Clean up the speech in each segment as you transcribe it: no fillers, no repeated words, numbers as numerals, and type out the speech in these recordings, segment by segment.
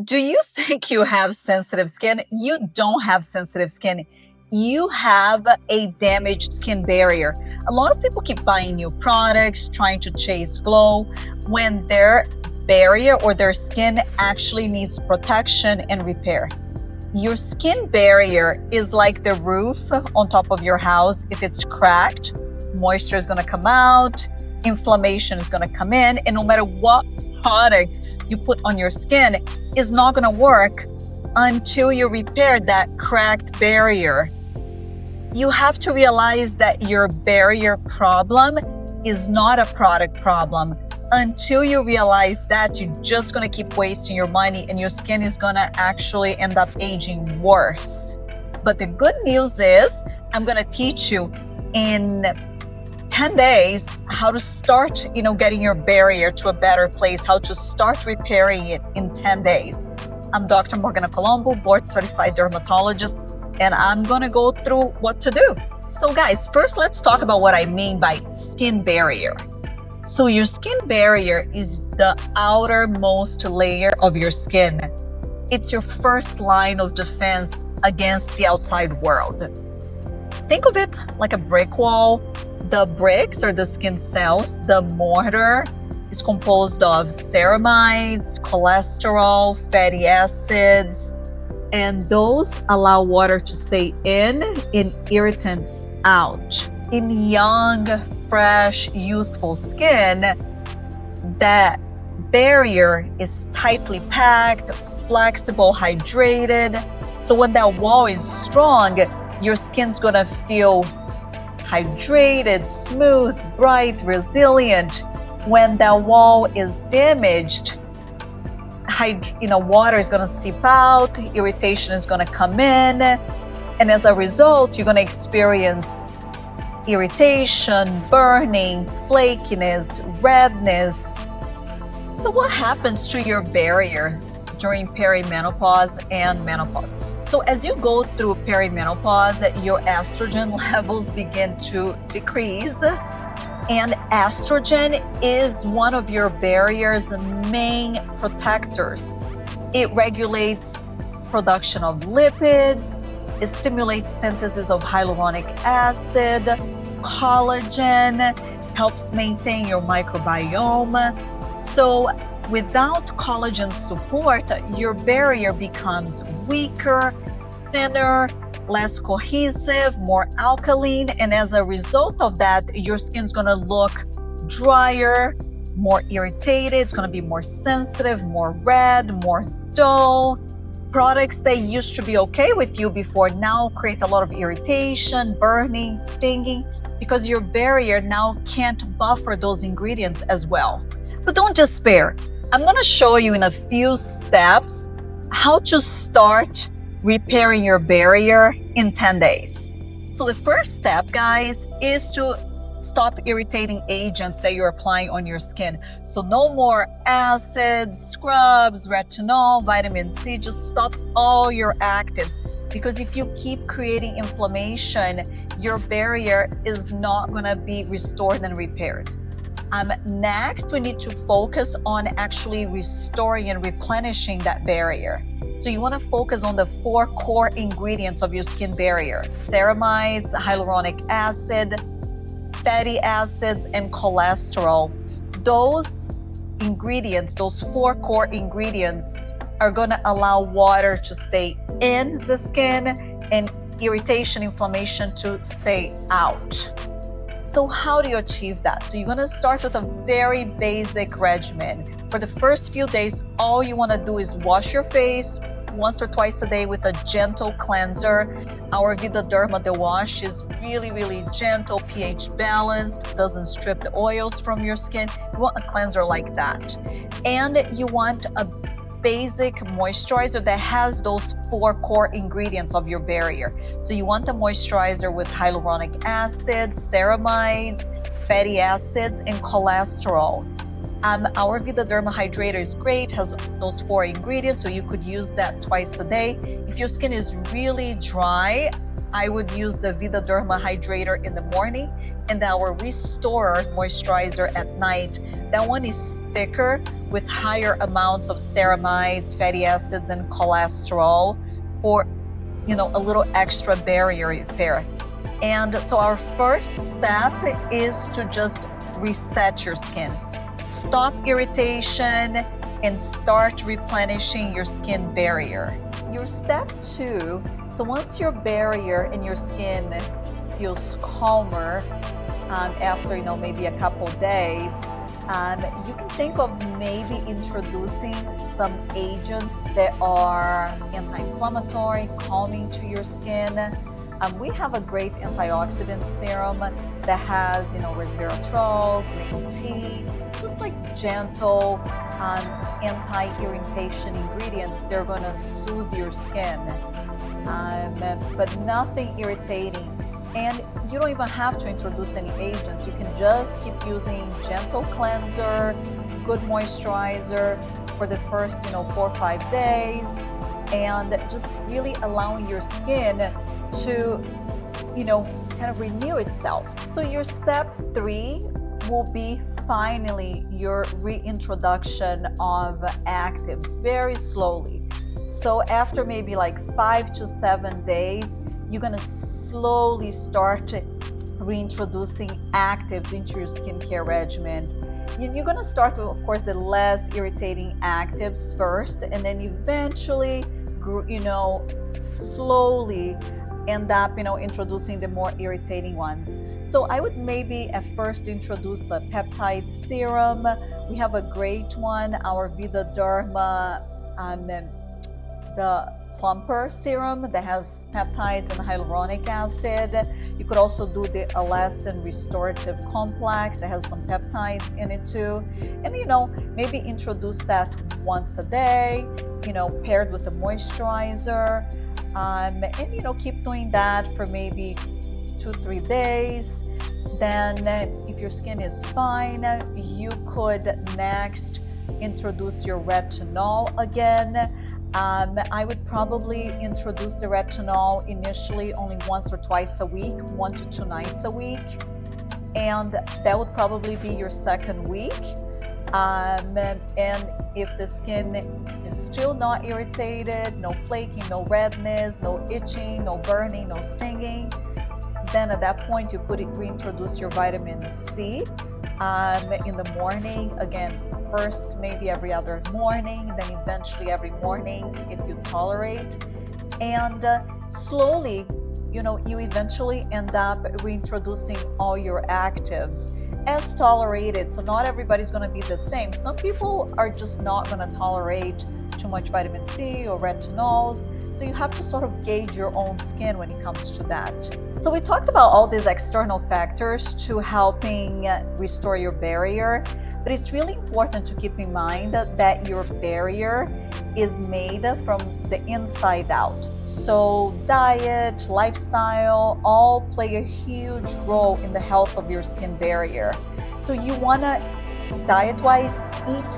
Do you think you have sensitive skin? You don't have sensitive skin. You have a damaged skin barrier. A lot of people keep buying new products, trying to chase glow, when their barrier or their skin actually needs protection and repair. Your skin barrier is like the roof on top of your house. If it's cracked, moisture is going to come out, inflammation is going to come in, and no matter what product you put on your skin is not going to work until you repair that cracked barrier. You have to realize that your barrier problem is not a product problem. Until you realize that, you're just going to keep wasting your money and your skin is going to actually end up aging worse. But the good news is I'm going to teach you in 10 days how to start, getting your barrier to a better place, how to start repairing it in 10 days. I'm Dr. Morgana Colombo, board certified dermatologist, and I'm going to go through what to do. So guys, first let's talk about what I mean by skin barrier. So your skin barrier is the outermost layer of your skin. It's your first line of defense against the outside world. Think of it like a brick wall. The bricks are the skin cells. The mortar is composed of ceramides, cholesterol, fatty acids, and those allow water to stay in and irritants out. In young, fresh, youthful skin, that barrier is tightly packed, flexible, hydrated. So when that wall is strong, your skin's gonna feel hydrated, smooth, bright, resilient. When that wall is damaged, water is going to seep out, irritation is going to come in, and as a result, you're going to experience irritation, burning, flakiness, redness. So what happens to your barrier during perimenopause and menopause? So as you go through perimenopause, your estrogen levels begin to decrease, and estrogen is one of your barrier's main protectors. It regulates production of lipids, it stimulates synthesis of hyaluronic acid, collagen, helps maintain your microbiome. So without collagen support, your barrier becomes weaker, thinner, less cohesive, more alkaline, and as a result of that, your skin's gonna look drier, more irritated, it's gonna be more sensitive, more red, more dull. Products that used to be okay with you before now create a lot of irritation, burning, stinging, because your barrier now can't buffer those ingredients as well. But don't despair. I'm gonna show you in a few steps how to start repairing your barrier in 10 days. So the first step, guys, is to stop irritating agents that you're applying on your skin. So no more acids, scrubs, retinol, vitamin C. Just stop all your actives, because if you keep creating inflammation, your barrier is not going to be restored and repaired. Next, we need to focus on actually restoring and replenishing that barrier. So you want to focus on the 4 core ingredients of your skin barrier: ceramides, hyaluronic acid, fatty acids, and cholesterol. Those ingredients, those 4 core ingredients, are going to allow water to stay in the skin and irritation, inflammation to stay out. So how do you achieve that? So you're going to start with a very basic regimen. For the first few days, all you want to do is wash your face once or twice a day with a gentle cleanser. Our Vida Derma The Wash is really, really gentle, pH balanced, doesn't strip the oils from your skin. You want a cleanser like that. And you want a basic moisturizer that has those 4 core ingredients of your barrier. So you want a moisturizer with hyaluronic acid, ceramides, fatty acids, and cholesterol. Our Vida Derma Hydrator is great, has those 4 ingredients, so you could use that twice a day. If your skin is really dry, I would use the Vida Derma Hydrator in the morning And our Restore moisturizer at night, that one is thicker with higher amounts of ceramides, fatty acids, and cholesterol for, a little extra barrier repair. And so our first step is to just reset your skin. Stop irritation and start replenishing your skin barrier. Your step 2, so once your barrier in your skin feels calmer after, maybe a couple days, you can think of maybe introducing some agents that are anti-inflammatory, calming to your skin. We have a great antioxidant serum that has, resveratrol, green tea, just like gentle anti-irritation ingredients. They're going to soothe your skin, but nothing irritating. And you don't even have to introduce any agents. You can just keep using gentle cleanser, good moisturizer for the first, 4 or 5 days, and just really allowing your skin to, kind of renew itself. So your step 3 will be finally your reintroduction of actives very slowly. So after maybe like 5 to 7 days, you're going to slowly start reintroducing actives into your skincare regimen. You're going to start with, of course, the less irritating actives first, and then eventually, slowly end up, introducing the more irritating ones. So I would maybe at first introduce a peptide serum. We have a great one, our Vida Derma, the Plumper serum that has peptides and hyaluronic acid. You could also do the Elastin Restorative Complex that has some peptides in it too. And, maybe introduce that once a day, paired with a moisturizer. And, keep doing that for maybe 2-3 days. Then if your skin is fine, you could next introduce your retinol again. I would probably introduce the retinol initially only once or twice a week, 1 to 2 nights a week. And that would probably be your second week. And if the skin is still not irritated, no flaking, no redness, no itching, no burning, no stinging, then at that point you could reintroduce your vitamin C in the morning. Again, first maybe every other morning, then eventually every morning if you tolerate. And slowly, you eventually end up reintroducing all your actives as tolerated. So not everybody's going to be the same. Some people are just not going to tolerate too much vitamin C or retinols. So you have to sort of gauge your own skin when it comes to that. So we talked about all these external factors to helping restore your barrier, but it's really important to keep in mind that your barrier is made from the inside out. So diet, lifestyle, all play a huge role in the health of your skin barrier. So you want to, diet-wise, eat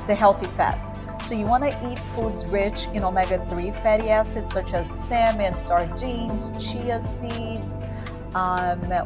the healthy fats. So you want to eat foods rich in omega-3 fatty acids such as salmon, sardines, chia seeds,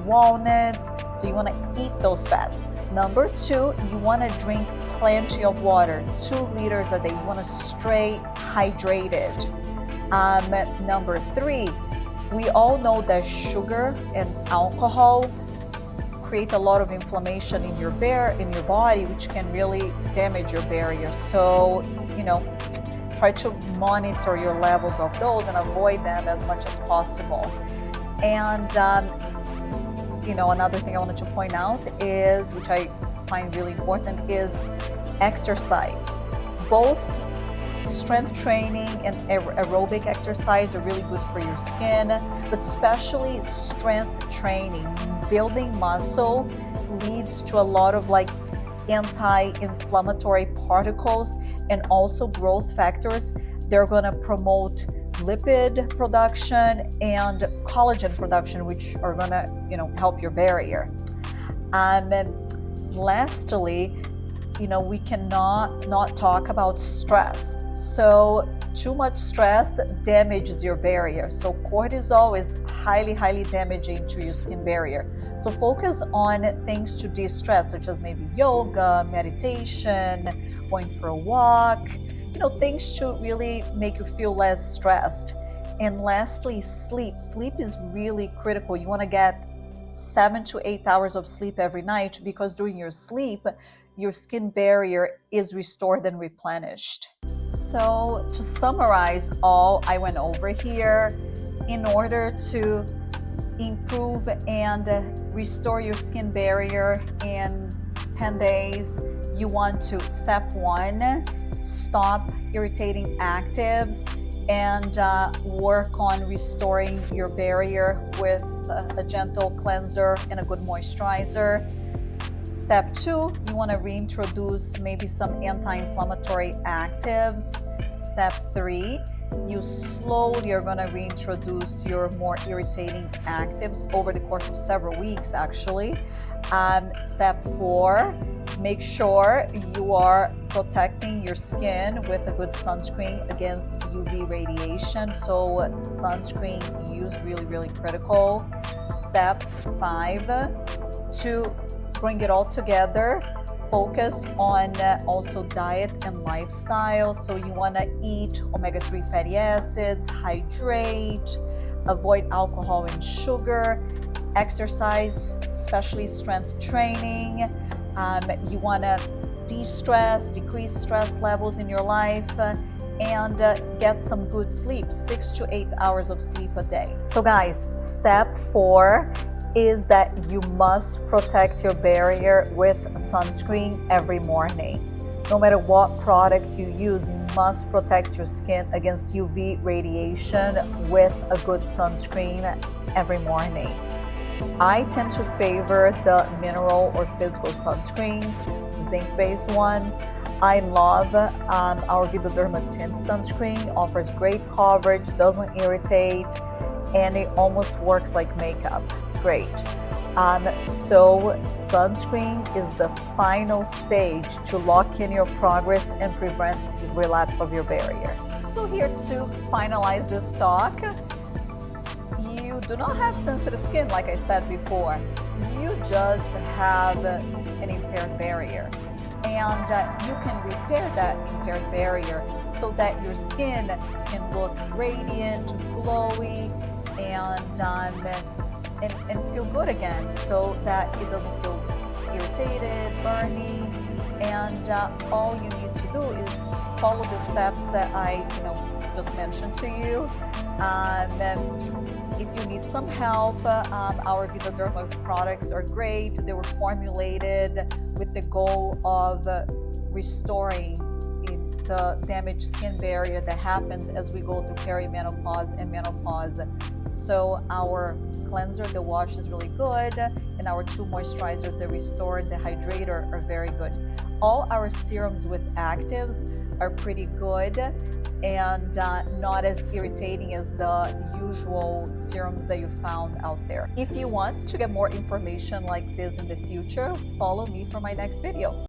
walnuts. So you want to eat those fats. Number 2, you want to drink plenty of water, 2 liters a day. You want to stay hydrated. Number 3, we all know that sugar and alcohol create a lot of inflammation in your body, which can really damage your barrier. So, try to monitor your levels of those and avoid them as much as possible. And, another thing I wanted to point out is, which I find really important, is exercise. Both strength training and aerobic exercise are really good for your skin, but especially strength training. Building muscle leads to a lot of anti-inflammatory particles and also growth factors. They're going to promote lipid production and collagen production, which are going to, help your barrier. And lastly, we cannot not talk about stress. So too much stress damages your barrier. So cortisol is highly, highly damaging to your skin barrier. So focus on things to de-stress, such as maybe yoga, meditation, going for a walk, things to really make you feel less stressed. And lastly, sleep. Sleep is really critical. You want to get 7 to 8 hours of sleep every night, because during your sleep, your skin barrier is restored and replenished. So to summarize all I went over here, in order to improve and restore your skin barrier in 10 days, you want to, step 1, stop irritating actives and work on restoring your barrier with a gentle cleanser and a good moisturizer. Step 2, you want to reintroduce maybe some anti-inflammatory actives. Step 3, you slowly are going to reintroduce your more irritating actives over the course of several weeks, actually. Step 4, make sure you are protecting your skin with a good sunscreen against UV radiation. So sunscreen use really critical. Step 5, to bring it all together, focus on also diet and lifestyle. So you want to eat omega-3 fatty acids, hydrate, avoid alcohol and sugar, exercise, especially strength training. You want to de-stress, decrease stress levels in your life, and get some good sleep, 6 to 8 hours of sleep a day. So guys, step 4 is that you must protect your barrier with sunscreen every morning. No matter what product you use, you must protect your skin against UV radiation with a good sunscreen every morning. I tend to favor the mineral or physical sunscreens, zinc-based ones. I love our Hydrator Tint Sunscreen. Offers great coverage, doesn't irritate, and it almost works like makeup. It's great. So sunscreen is the final stage to lock in your progress and prevent the relapse of your barrier. So here to finalize this talk, you do not have sensitive skin, like I said before. You just have an impaired barrier. And you can repair that impaired barrier so that your skin can look radiant, glowy, and feel good again, so that it doesn't feel irritated, burning. And all you need to do is follow the steps that I just mentioned to you. If you need some help, our Hydrator products are great. They were formulated with the goal of restoring the damaged skin barrier that happens as we go through perimenopause and menopause. So our cleanser, the wash, is really good, and our 2 moisturizers, the Restore and the Hydrator, are very good. All our serums with actives are pretty good and not as irritating as the usual serums that you found out there. If you want to get more information like this in the future, follow me for my next video.